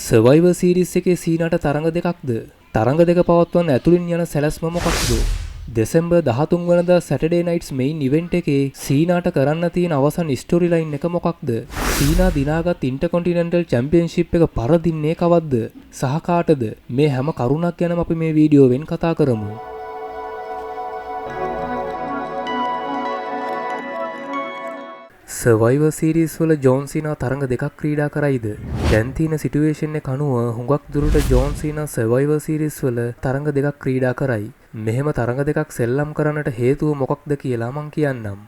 සර්වයිවර් series එකේ සීනාට තරඟ දෙකක්ද? තරඟ දෙක පවත්වන්න ඇතුළින් යන සැලැස්ම මොකක්ද? දෙසැම්බර් 13 වෙනිදා සැටර්ඩේ නයිට්ස් මෙයින් ඉවෙන්ට් එකේ සීනාට කරන්න තියෙන අවසන් ස්ටෝරි ලයින් එක මොකක්ද? සීනා දිනාගත් ඉන්ටර්කොන්ටිනෙන්ටල් චැම්පියන්ෂිප් එක පරදින්නේ කවද්ද? සහ කාටද? මේ හැම කරුණක් ගැනම අපි මේ වීඩියෝවෙන් කතා කරමු. සර්වයිවර් සීරීස් වල ජෝන් සීනා තරඟ දෙකක් ක්‍රීඩා කරයිද? දැන් තියෙන සිටුේෂන් එක අනුව හුඟක් දුරට ජෝන් සීනා සර්වයිවර් සීරීස් වල තරඟ දෙකක් ක්‍රීඩා කරයි. මෙහෙම තරඟ දෙකක් සෙල්ලම් කරන්නට හේතුව මොකක්ද කියලා මං කියන්නම්.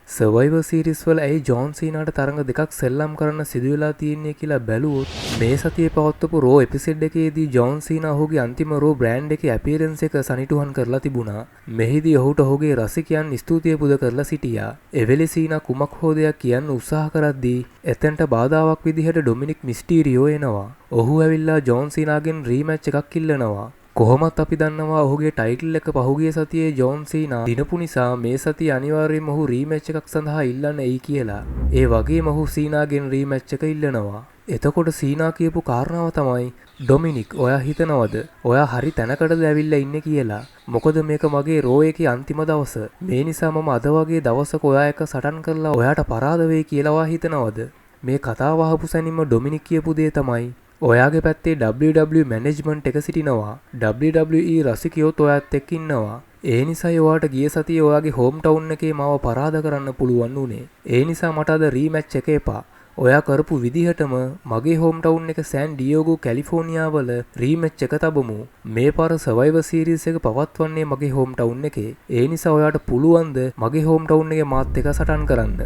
සර්වයිවර් සීරීස් වල ඇයි ජෝන් සීනාට තරඟ දෙකක් සෙල්ලම් කරන්න සිදු වෙලා තියෙන්නේ කියලා බැලුවොත් මේ සතියේ පවත්වපු රෝ එපිසෝඩ් එකේදී ජෝන් සීනා ඔහුගේ අන්තිම රෝ බ්‍රෑන්ඩ් එකේ අපියරන්ස් එක සනිටුහන් කරලා තිබුණා. මෙහිදී ඔහුට ඔහුගේ රසිකයන් ස්තුතිය පුද කරලා සිටියා. එවෙලේ සීනා කුමක් හෝ දෙයක් කියන්න උත්සාහ කරද්දී එතෙන්ට බාධාවක් විදිහට ඩොමිනික් මිස්ටීරියෝ එනවා. ඔහු ඇවිල්ලා ජෝන් සීනාගෙන් රීමැච් එකක් ඉල්ලනවා. කොහොමත් අපි දන්නවා ඔහුගේ ටයිටල් එක පහුගිය සතියේ ජෝන් සීනා දිනපු නිසා මේ සතිය අනිවාර්යයෙන්ම ඔහු රීමැච් එකක් සඳහා ඉල්ලන්න එයි කියලා. ඒ වගේම ඔහු සීනාගෙන් රීමැච් එක ඉල්ලනවා. එතකොට සීනා කියපු කාරණාව තමයි ඩොමිනික් ඔයා හිතනවද ඔයා හරි තැනකටද ඇවිල්ලා ඉන්නේ කියලා? මොකද මේක මගේ රෝ එකේ අන්තිම දවස. මේ නිසා මම අද වගේ දවසක ඔයා එක සටන් කරලා ඔයාට පරාද වෙයි කියලා ඔයා හිතනවද? මේ කතාව අහපු සැනින්ම ඩොමිනික් කියපු දේ තමයි ඔයාගේ පැත්තේ WWE මැනේජ්මන්ට් එක සිටිනවා. WWE රසිකයෝත් ඔයාත් එක්ක ඉන්නවා. ඒ නිසායි ඔයාට ගිය සතියේ ඔයාගේ හෝම් ටවුන් එකේ මාව පරාද කරන්න පුළුවන් උනේ. ඒ නිසා මට අද රීමැච් එක එපා. ඔයා කරපු විදිහටම මගේ හෝම් ටවුන් එක සෑන් ඩියෝගෝ කැලිෆෝනියා වල රීමැච් එක තබමු. මේ පාර සර්වයිවර් සීරීස් එක පවත්වන්නේ මගේ හෝම් ටවුන් එකේ. ඒ නිසා ඔයාට පුළුවන්ද මගේ හෝම් ටවුන් එකේ මාත් එක්ක සටන් කරන්න?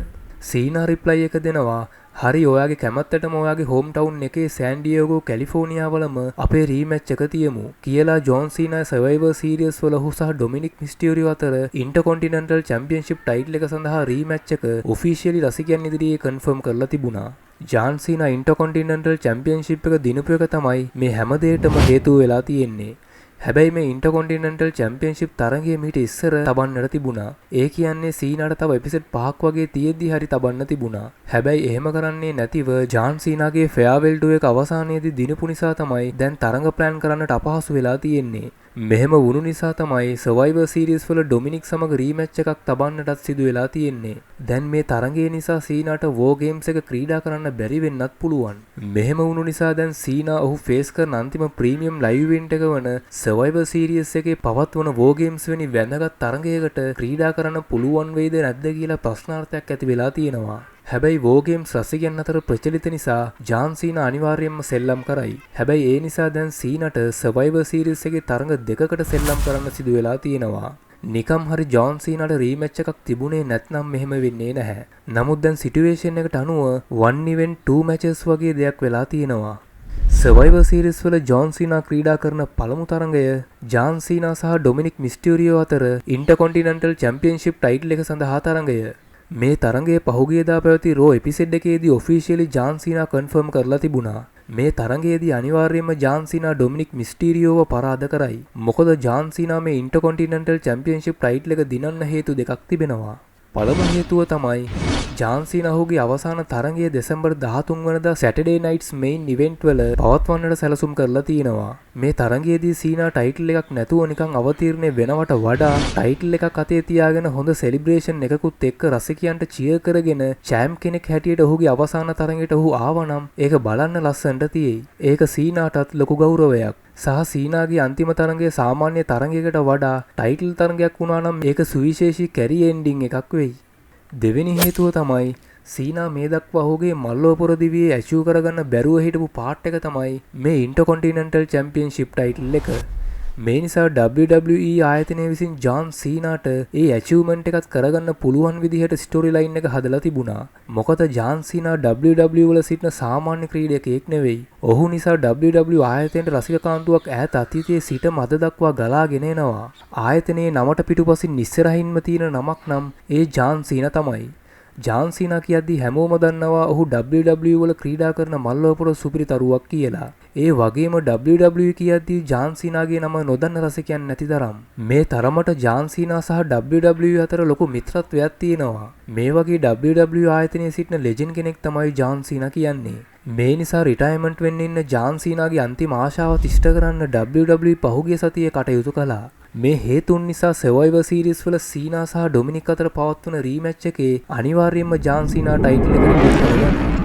සීනා රිප්ලයි එක දෙනවා හරි ඔයාගේ කැමැත්තටම ඔයාගේ හෝම් ටවුන් එකේ සෑන් ඩියෝගෝ කැලිෆෝනියා වලම අපේ රීමැච් එක තියමු කියලා ජෝන් සීනා සර්වයිවර් සීරීස් වල ඔහු සහ ඩොමිනික් මිස්ටීරියෝ අතර ඉන්ටර්කොන්ටිනෙන්ටල් චැම්පියන්ෂිප් ටයිටල් එක සඳහා රීමැච් එක ඔෆිෂියලි රසිකයන් ඉදිරියේ කන්ෆර්ම් කරලා තිබුණා. ජාන් සීනා ඉන්ටර්කොන්ටිනෙන්ටල් චැම්පියන්ෂිප් එක දිනපු එක තමයි මේ හැම දෙයකටම හේතුව වෙලා තියෙන්නේ. හැබැයි මේ ඉන්ටර්කොන්ටිනෙන්ටල් චැම්පියන්ෂිප් තරගය මීට ඉස්සර තබන්නට තිබුණා. ඒ කියන්නේ සීනාට තව එපිසෝඩ් 5ක් වගේ තියෙද්දි හරි තබන්න තිබුණා. හැබැයි එහෙම කරන්නේ නැතිව ජාන් සීනාගේ ෆෙයාවෙල් ඩු එක අවසානයේදී දිනපු නිසා තමයි දැන් තරඟ ප්ලෑන් කරන්නට අපහසු වෙලා තියෙන්නේ. මෙහෙම වුණු නිසා තමයි සර්වයිවර් සීරීස් වල ඩොමිනික් සමග රීමැච් එකක් තබන්නටත් සිදු වෙලා තියෙන්නේ. දැන් මේ තරගය නිසා සීනාට වෝ ගේම්ස් එක ක්‍රීඩා කරන්න බැරි වෙන්නත් පුළුවන්. මෙහෙම වුණු නිසා දැන් සීනා ඔහු ෆේස් කරන අන්තිම ප්‍රීමියම් ලයිව් ඉවෙන්ට් එක වන සර්වයිවර් සීරීස් එකේ පවත්වන වෝ ගේම්ස් වැනි වැදගත් තරගයකට ක්‍රීඩා කරන්න පුළුවන් වෙයිද නැද්ද කියලා ප්‍රශ්නාර්ථයක් ඇති වෙලා තියෙනවා. හැබැයි වෝ ගේම්ස් රසිකයන් අතර ප්‍රචලිත නිසා ජාන් සීනා අනිවාර්යයෙන්ම සෙල්ලම් කරයි. හැබැයි ඒ නිසා දැන් සීනට සර්වයිවර් සීරීස් එකේ තරඟ දෙකකට සෙල්ලම් කරන්න සිදු වෙලා තියෙනවා. නිකම් හරි ජෝන් සීනාට රීමැච් එකක් තිබුණේ නැත්නම් මෙහෙම වෙන්නේ නැහැ. නමුත් දැන් සිටුේෂන් එකට අනුව 1 event 2 matches වගේ දෙයක් වෙලා තියෙනවා. සර්වයිවර් සීරීස් වල ජෝන් සීනා ක්‍රීඩා කරන පළමු තරඟය ජාන් සීනා සහ ඩොමිනික් මිස්ටීරියෝ අතර ඉන්ටර්කොන්ටිනෙන්ටල් චැම්පියන්ෂිප් ටයිටල් එක සඳහා තරඟය. මේ තරඟයේ පහුගියදා පැවති රෝ එපිසෝඩ් එකේදී ඔෆිෂියලි ජාන් සීනා කන්ෆර්ම් කරලා තිබුණා. මේ තරඟයේදී අනිවාර්යයෙන්ම ජාන් සීනා ඩොමිනික් මිස්ටීරියෝව පරාද කරයි. මොකද ජාන් සීනා මේ ඉන්ටර්කොන්ටිනෙන්ටල් චැම්පියන්ෂිප් ටයිටල් එක දිනන්න හේතු දෙකක් තිබෙනවා. පළමු හේතුව තමයි ජාන් සීනා ඔහුගේ අවසාන තරඟය දෙසැම්බර් 13 වෙනිදා සැටර්ඩේ නයිට්ස් මෙයින් ඉවෙන්ට් වල පවත්වන්නට සැලසුම් කරලා තියෙනවා. මේ තරඟයේදී සීනා ටයිටල් එකක් නැතුව නිකන් අවතීර්ණය වෙනවට වඩා ටයිටල් එකක් අතේ තියාගෙන හොඳ සෙලිබ්‍රේෂන් එකකුත් එක්ක රසිකයන්ට චියර් කරගෙන චැම්ප් කෙනෙක් හැටියට ඔහුගේ අවසාන තරඟයට ඔහු ආවනම් ඒක බලන්න ලස්සනට තියෙයි. ඒක සීනාටත් ලොකු ගෞරවයක්. සහ සීනාගේ අන්තිම තරඟය සාමාන්‍ය තරඟයකට වඩා ටයිටල් තරඟයක් වුණා නම් ඒක සුවිශේෂී කැරි එන්ඩින් එකක් වෙයි. දෙවෙනි හේතුව තමයි සීනා මේ දක්වා ඔහුගේ මල්ලෝපොර දිවියේ ඇචීව් කරගන්න බැරුව හිටපු පාර්ට් එක තමයි මේ ඉන්ටර්කොන්ටිනෙන්ටල් චැම්පියන්ෂිප් ටයිටල් එක. මේ නිසා WWE ආයතනය විසින් ජාන් සීනාට ඒ ඇචීව්මන්ට් එකත් කරගන්න පුළුවන් විදිහට ස්ටෝරි ලයින් එක හදලා තිබුණා. මොකද ජාන් සීනා WWE වල සිටින සාමාන්‍ය ක්‍රීඩකයෙක් නෙවෙයි. ඔහු නිසා WWE ආයතනයේ රසික කාන්තුවක් ඈත අතීතයේ සිට මද දක්වා ගලාගෙන එනවා. ආයතනයේ නමට පිටුපසින් ඉස්සරහින්ම තියෙන නමක් නම් ඒ ජාන් සීනා තමයි. ජාන් සීනා කියද්දී හැමෝම දන්නවා ඔහු WWE වල ක්‍රීඩා කරන මල්ලවපුර සුපිරි තරුවක් කියලා. ඒ වගේම WWE කියද්දී ජාන් සීනාගේ නම නොදන්න රසිකයන් නැති තරම්. මේ තරමට ජාන් සීනා සහ WWE අතර ලොකු මිත්‍රත්වයක් තියෙනවා. මේ වගේ WWE ආයතනයේ සිටින ලෙජන්ඩ් කෙනෙක් තමයි ජාන් සීනා කියන්නේ. මේ නිසා රිටයර්මන්ට් වෙන්න ඉන්න ජාන් සීනාගේ අන්තිම ආශාව ඉෂ්ට කරන්න WWE පහුගිය සතියේ කටයුතු කළා. මේ හේතුන් නිසා සර්වයිවර් සීරීස් වල සීනා සහ ඩොමිනික් අතර පවත්වන රීමැච් එකේ අනිවාර්යයෙන්ම ජාන් සීනා ටයිටල් එක රිටර්න් කරගන්නවා.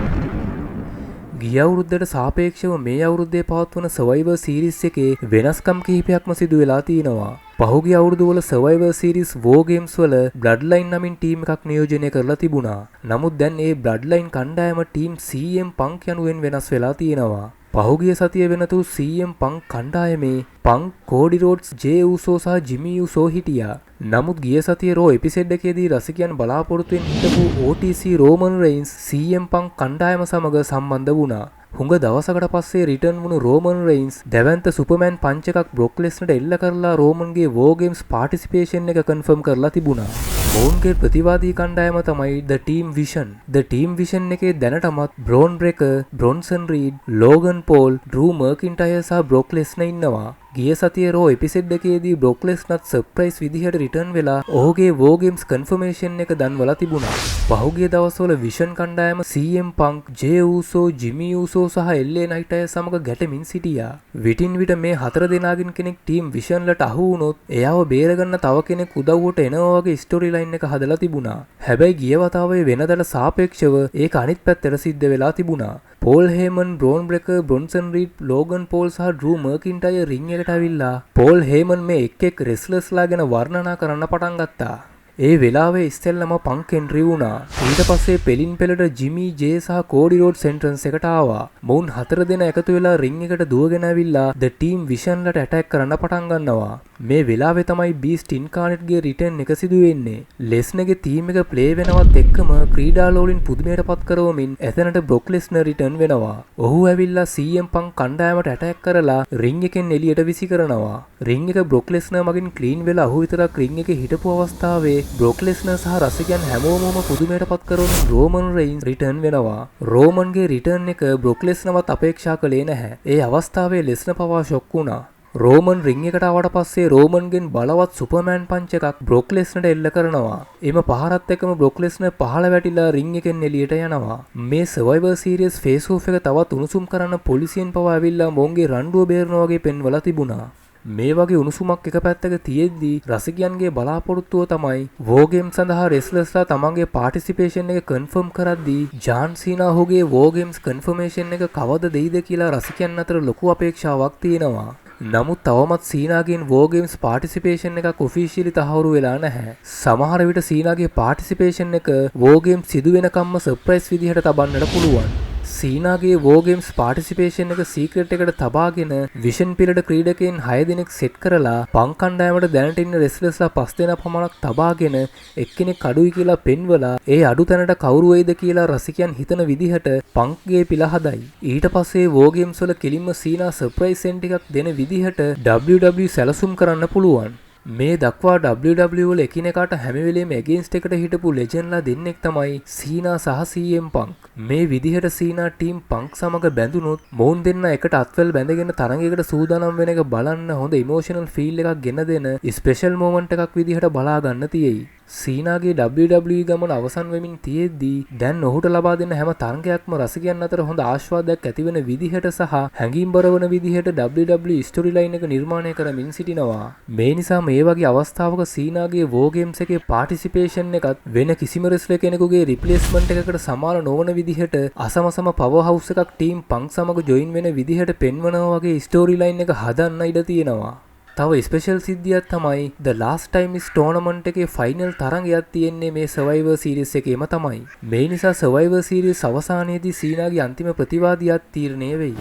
ගිය අවුරුද්දට සාපේක්ෂව මේ අවුරුද්දේ පවත්වන සර්වයිවර් සීරීස් එකේ වෙනස්කම් කිහිපයක්ම සිදු වෙලා තියෙනවා. පහුගිය අවුරුදු වල සර්වයිවර් සීරීස් වෝ ගේම්ස් වල බ්ලඩ්ලයින් නමින් ටීම් එකක් නියෝජනය කරලා තිබුණා. නමුත් දැන් ඒ බ්ලඩ්ලයින් කණ්ඩායම ටීම් CM Punk යනුවෙන් වෙනස් වෙලා තියෙනවා. පහුගිය සතිය වෙනතුරු CM Punk කණ්ඩායමේ Punk, Cody Rhodes, Jey Uso සහ Jimmy Uso හිටියා. නමුත් ගිය සතියේ රෝ එපිසෝඩ් එකේදී රසිකයන් බලාපොරොත්තුෙන් හිටපු OTC Roman Reigns CM Punk කණ්ඩායම සමග සම්බන්ධ වුණා. හුඟ දවසකට පස්සේ රිටර්න් වුණු රෝමන් රෙයින්ස් දැවැන්ත සුපර්මෑන් පංච් එකක් බ්‍රොක් ලෙස්නර්ට එල්ල කරලා රෝමන්ගේ වෝ ගේම්ස් පාටිසිපේෂන් එක කන්ෆර්ම් කරලා තිබුණා. මොවුන්ගේ ප්‍රතිවාදී කණ්ඩායම තමයි The Team Vision. The Team Vision එකේ දැනටමත් බ්‍රෝන් Breakker, Bronson Reed, Logan Paul, ඩ්‍රූ මර්කින්ටයර් සහ බ්‍රොක් ලෙස්නර් ඉන්නවා. ගිය සතියේ රෝ එපිසෝඩ් එකේදී බ්‍රොක් ලෙස්නර්ත් සර්ප්‍රයිස් විදිහට රිටර්න් වෙලා ඔහුගේ වෝ ගේම්ස් කන්ෆර්මේෂන් එක දන්වලා තිබුණා. පහුගිය දවස්වල විෂන් කණ්ඩායම CM Punk, Jey Uso, Jimmy Uso සහ LA Knight අය සමග ගැටෙමින් සිටියා. විටින් විට මේ හතර දෙනාගෙන් කෙනෙක් ටීම් විෂන්ලට අහු වුණොත් එයාව බේරගන්න තව කෙනෙක් උදව්වට එනවා වගේ ස්ටෝරි ලයින් එක හදලා තිබුණා. හැබැයි ගිය වතාවේ වෙනදට සාපේක්ෂව ඒක අනිත් පැත්තට සිද්ධ වෙලා තිබුණා. Paul Heyman, Bron Breakker, Bronson Reed, Logan Paul සහ ඩ්‍රූ මර්කින්ටයර් රින් එකට ඇවිල්ලා පෝල් හේමන් මේ එක් රෙස්ලර්ස්ලා ගැන වර්ණනා කරන්න පටන් ගත්තා. ඒ වෙලාවේ ඉස්සෙල්ලම පංක් එන්ට්‍රි වුණා. ඊට පස්සේ පෙලින් පෙළට ජිමි, ජේ සහ කෝඩි රෝඩ්ස් එන්ට්‍රන්ස් එකට ආවා. මොවුන් හතර දෙනා එකතු වෙලා රින් එකට දුවගෙන ඇවිල්ලා The Team Visionලට ඇටැක් කරන්න පටන් ගන්නවා. මේ වෙලාවේ තමයි බීස්ට් ඉන්කානෙට්ගේ රිටර්න් එක සිදු වෙන්නේ. ලෙස්නර්ගේ ටීම් එක ප්ලේ වෙනවත් එක්කම ක්‍රීඩාලෝලින් පුදුමයට පත් කරවමින් එතනට බ්‍රොක් ලෙස්නර් රිටර්න් වෙනවා. ඔහු ඇවිල්ලා CM Punk කණ්ඩායමට ඇටැක් කරලා රින් එකෙන් එළියට විසි කරනවා. රින් එක බ්‍රොක් ලෙස්නර් මගින් ක්ලීන් වෙලා ඔහු විතරක් රින් එකේ හිටපු අවස්ථාවේ බ්‍රොක් ලෙස්නර් සහ රසිකයන් හැමෝම පුදුමයට පත් කරවමින් රෝමන් රෙයින්ස් රිටර්න් වෙනවා. රෝමන්ගේ රිටර්න් එක බ්‍රොක් ලෙස්නර්වත් අපේක්ෂා කළේ නැහැ. ඒ අවස්ථාවේ ලෙස්නර් පවා ෂොක් වුණා. රෝමන් රින් එකට ආවට පස්සේ රෝමන්ගෙන් බලවත් සුපර්මෑන් පංච් එකක් බ්‍රොක් ලෙස්නර්ට එල්ල කරනවා. එම පහරත් එක්කම බ්‍රොක් ලෙස්නර් පහළ වැටිලා රින් එකෙන් එළියට යනවා. මේ සර්වයිවර් සීරීස් ෆේස් ඔෆ් එක තවත් උණුසුම් කරන්න පොලිසියෙන් පවා ඇවිල්ලා මොවුන්ගේ රණ්ඩුව බේරනවා වගේ පෙන්වලා තිබුණා. මේ වගේ උණුසුමක් එක පැත්තක තියෙද්දී රසිකයන්ගේ බලාපොරොත්තුව තමයි වෝ ගේම් සඳහා රෙස්ලර්ස්ලා තමන්ගේ පාටිසිපේෂන් එක කන්ෆර්ම් කරද්දී ජාන් සීනා ඔහුගේ වෝ ගේම්ස් කන්ෆර්මේෂන් එක කවද දෙයිද කියලා රසිකයන් අතර ලොකු අපේක්ෂාවක් තියෙනවා. නමුත් තවමත් සීනාගෙන් වෝ ගේම්ස් පාටිසිපේෂන් එකක් ඔෆිෂියලි තහවුරු වෙලා නැහැ. සමහර විට සීනාගේ පාටිසිපේෂන් එක වෝ ගේම්ස් සිදු වෙනකම්ම සර්ප්‍රයිස් විදිහට තබන්නට පුළුවන්. සීනාගේ වෝ ගේම්ස් පාටිසිපේෂන් එක සීක්‍රට් එකට තබාගෙන විෂන් පිරට ක්‍රීඩකයන් 6 දෙනෙක් සෙට් කරලා පංක් කණ්ඩායමට දැනට ඉන්න රෙස්ලර්ස්ලා 5 දෙනා පමණක් තබාගෙන එක්කෙනෙක් අඩුයි කියලා පෙන්වලා ඒ අඩු තැනට කවුරු වෙයිද කියලා රසිකයන් හිතන විදිහට පංක්ගේ පිළ හදයි. ඊට පස්සේ වෝ ගේම්ස් වල කෙලින්ම සීනා සර්ප්‍රයිස් එන්ට් එකක් දෙන විදිහට WWE සැලසුම් කරන්න පුළුවන්. මේ දක්වා WWE වල එකිනෙකාට හැම වෙලේම ඇගේන්ස්ට් එකට හිටපු ලෙජන්ඩ්ලා දෙන්නෙක් තමයි සීනා සහ CM Punk. මේ විදිහට සීනා ටීම් පංක් සමග බැඳුනොත් මොවුන් දෙන්න එකට අත්වැල් බැඳගෙන තරඟයකට සූදානම් වෙන එක බලන්න හොඳ ඉමෝෂනල් ෆීල් එකක් ගෙන දෙන ස්පෙෂල් මොමන්ට් එකක් විදිහට බලා ගන්න තියෙයි. සීනාගේ WWE ගමන අවසන් වෙමින් තියෙද්දී දැන් ඔහුට ලබා දෙන හැම තරඟයක්ම රසිකයන් අතර හොඳ ආශ්වාදයක් ඇතිවෙන විදිහට සහ හැඟීම්බර වන විදිහට WWE ස්ටෝරි ලයින් එක නිර්මාණය කරමින් සිටිනවා. මේ නිසා මේ වගේ අවස්ථාවක සීනාගේ වෝ ගේම්ස් එකේ පාටිසිපේෂන් එකත් වෙන කිසිම රෙස්ලර් කෙනෙකුගේ රිප්ලේස්මන්ට් එකකට සමාන නොවන විදිහට අසමසම පවර් හවුස් එකක් ටීම් පංක් සමග ජොයින් වෙන විදිහට පෙන්වනවා වගේ ස්ටෝරි ලයින් එක හදන්න ඉඩ තියෙනවා. තව ස්පෙෂල් සිද්ධියක් තමයි The Last Time is Tournament එකේ ෆයිනල් තරඟයක් තියෙන්නේ මේ Survivor Series එකේම තමයි. මේ නිසා Survivor Series අවසානයේදී සීනාගේ අන්තිම ප්‍රතිවාදියාත් තීරණය වෙයි.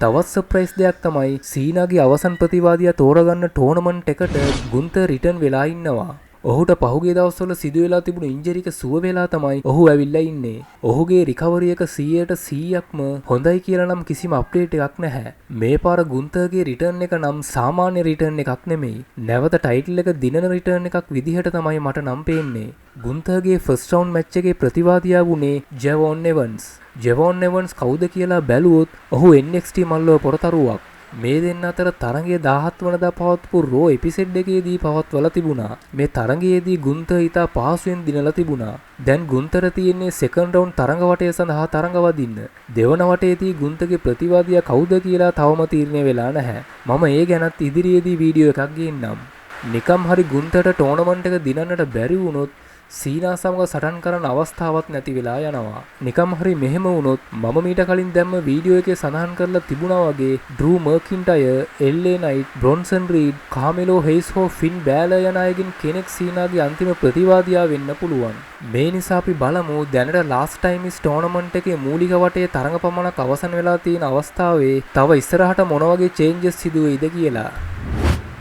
තවත් සර්ප්‍රයිස් දෙයක් තමයි සීනාගේ අවසන් ප්‍රතිවාදියා තෝරගන්න ටෝර්නමන්ට් එකට ගුන්තර් රිටර්න් වෙලා ඉන්නවා. ඔහුට පහුගිය දවස්වල සිදු වෙලා තිබුණු ඉන්ජරි එක සුව වෙලා තමයි ඔහු ඇවිල්ලා ඉන්නේ. ඔහුගේ රිකවරි එක 100%ක්ම හොඳයි කියලා නම් කිසිම අප්ඩේට් එකක් නැහැ. මේ පාර ගුන්තරගේ රිටර්න් එක නම් සාමාන්‍ය රිටර්න් එකක් නෙමෙයි. නැවත ටයිටල් එක දිනන රිටර්න් එකක් විදිහට තමයි මට නම් පේන්නේ. ගුන්තරගේ ෆස්ට් රවුන්ඩ් මැච් එකේ ප්‍රතිවාදියා වුණේ ජෙවොන් එවන්ස්. ජෙවොන් එවන්ස් කවුද කියලා බැලුවොත් ඔහු NXT මල්ලව පොරතරුවක්. මේ දෙන්න අතර තරගය 17 වනදා පවත්වපු රෝ එපිසෝඩ් එකේදී පවත්වලා තිබුණා. මේ තරගයේදී ගුන්තර් ඉතා පහසුවෙන් දිනලා තිබුණා. දැන් ගුන්තර තියෙන්නේ සෙකන්ඩ් රවුන්ඩ් තරඟ වටය සඳහා තරඟ වදින්න. දෙවන වටයේදී ගුන්තරගේ ප්‍රතිවාදියා කවුද කියලා තවම තීරණය වෙලා නැහැ. මම ඒ ගැනත් ඉදිරියේදී වීඩියෝ එකක් ගේන්නම්. නිකම් හරි ගුන්තරට ටෝර්නමන්ට් එක දිනන්නට බැරි වුණොත් සීනා සමග සටන් කරන්න අවස්ථාවක් නැති වෙලා යනවා. නිකම් හරි මෙහෙම වුණොත් මම මීට කලින් දැම්ම වීඩියෝ එකේ සඳහන් කරලා තිබුණා වගේ ඩ්‍රූ මර්කින්ටයර්, LA නයිට්, බ්‍රොන්සන් රීඩ්, කාමෙලෝ හේස් හෝ ෆින් බෑලර් යන අයගෙන් කෙනෙක් සීනාගේ අන්තිම ප්‍රතිවාදියා වෙන්න පුළුවන්. මේ නිසා අපි බලමු දැනට ලාස්ට් ටයිම් ඉස් ටෝර්නමන්ට් එකේ මූලික වටේ තරඟ පමණක් අවසන් වෙලා තියෙන අවස්ථාවේ තව ඉස්සරහට මොන වගේ චේන්ජස් සිදු වෙයිද කියලා.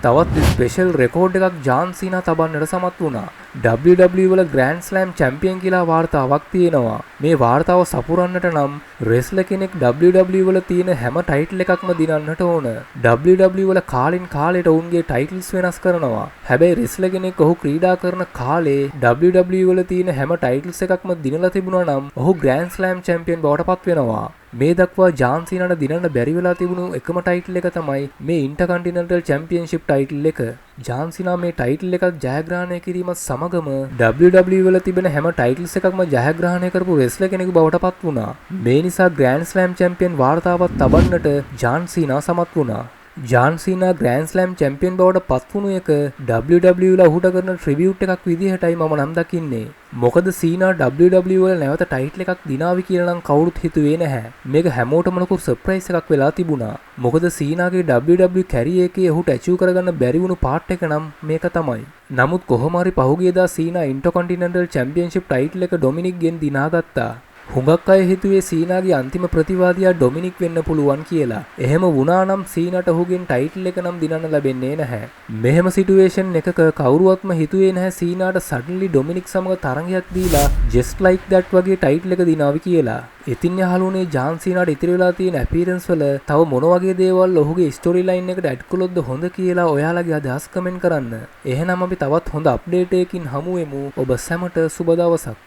තවත් ස්පෙෂල් රෙකෝඩ් එකක් ජාන් සීනා තබන්නට සමත් වුණා. WWE වල ග්‍රෑන්ඩ් ස්ලෑම් චැම්පියන් කියලා වාර්තාවක් තියෙනවා. මේ වාර්තාව සපුරන්නට නම් රෙස්ලර් කෙනෙක් WWE වල තියෙන හැම ටයිටල් එකක්ම දිනන්නට ඕන. WWE වල කාලෙන් කාලෙට ඔවුන්ගේ ටයිටල්ස් වෙනස් කරනවා. හැබැයි රෙස්ලර් කෙනෙක් ඔහු ක්‍රීඩා කරන කාලේ WWE වල තියෙන හැම ටයිටල්ස් එකක්ම දිනලා තිබුණා නම් ඔහු ග්‍රෑන්ඩ් ස්ලෑම් චැම්පියන් බවට පත් වෙනවා. මේ දක්වා ජාන් සීනාට දිනන්න බැරි වෙලා තිබුණු එකම ටයිටල් එක තමයි මේ ඉන්ටර්කන්ටිනෙන්ටල් චැම්පියන්ෂිප් ටයිටල් එක. ජාන් සීනා මේ ටයිටල් එකක් ජයග්‍රහණය කිරීමත් සමගම WWE වල තිබෙන හැම ටයිටල්ස් එකක්ම ජයග්‍රහණය කරපු රෙස්ලර් කෙනෙකු බවට පත් වුණා. මේ නිසා ග්‍රෑන්ඩ් ස්ලෑම් චැම්පියන් වාර්තාවක් තබන්නට ජාන් සීනා සමත් වුණා. ජාන් සීනා ග්‍රෑන්ඩ් ස්ලෑම් චැම්පියන් බවට පත් වුණු එක WWE වල ඔහුට කරන ට්‍රිබියුට් එකක් විදිහටයි මම නම් දකින්නේ. මොකද සීනා WWE වල නැවත ටයිටල් එකක් දිනාවි කියලා නම් කවුරුත් හිතුවේ නැහැ. මේක හැමෝටම ලොකු සර්ප්‍රයිස් එකක් වෙලා තිබුණා. මොකද සීනාගේ WWE කැරියර් එකේ ඔහුට ඇචීව් කරගන්න බැරි වුණු පාර්ට් එක නම් මේක තමයි. නමුත් කොහොම හරි පහුගියදා සීනා ඉන්ටර්කන්ටිනෙන්ටල් චැම්පියන්ෂිප් ටයිටල් එක ඩොමිනික්ගෙන් දිනාගත්තා. හුඟක් අය හිතුවේ සීනාගේ අන්තිම ප්‍රතිවාදියා ඩොමිනික් වෙන්න පුළුවන් කියලා. එහෙම වුණා නම් සීනාට ඔහුගෙන් ටයිටල් එක නම් දිනන්න ලැබෙන්නේ නැහැ. මෙහෙම සිටුේෂන් එකක කවුරුවත්ම හිතුවේ නැහැ සීනාට සඩන්ලි ඩොමිනික් සමග තරගයක් දීලා just like that වගේ ටයිටල් එක දිනාවි කියලා. ඉතින් යහළුනේ ජාන් සීනාට ඉතිරි වෙලා තියෙන අපීරන්ස් වල තව මොන වගේ දේවල් ඔහුගේ ස්ටෝරි ලයින් එකට ඇඩ් කළොත්ද හොඳ කියලා ඔයාලගේ අදහස් කමෙන්ට් කරන්න. එහෙනම් අපි තවත් හොඳ අප්ඩේට් එකකින් හමු වෙමු. ඔබ සැමට සුබ දවසක්.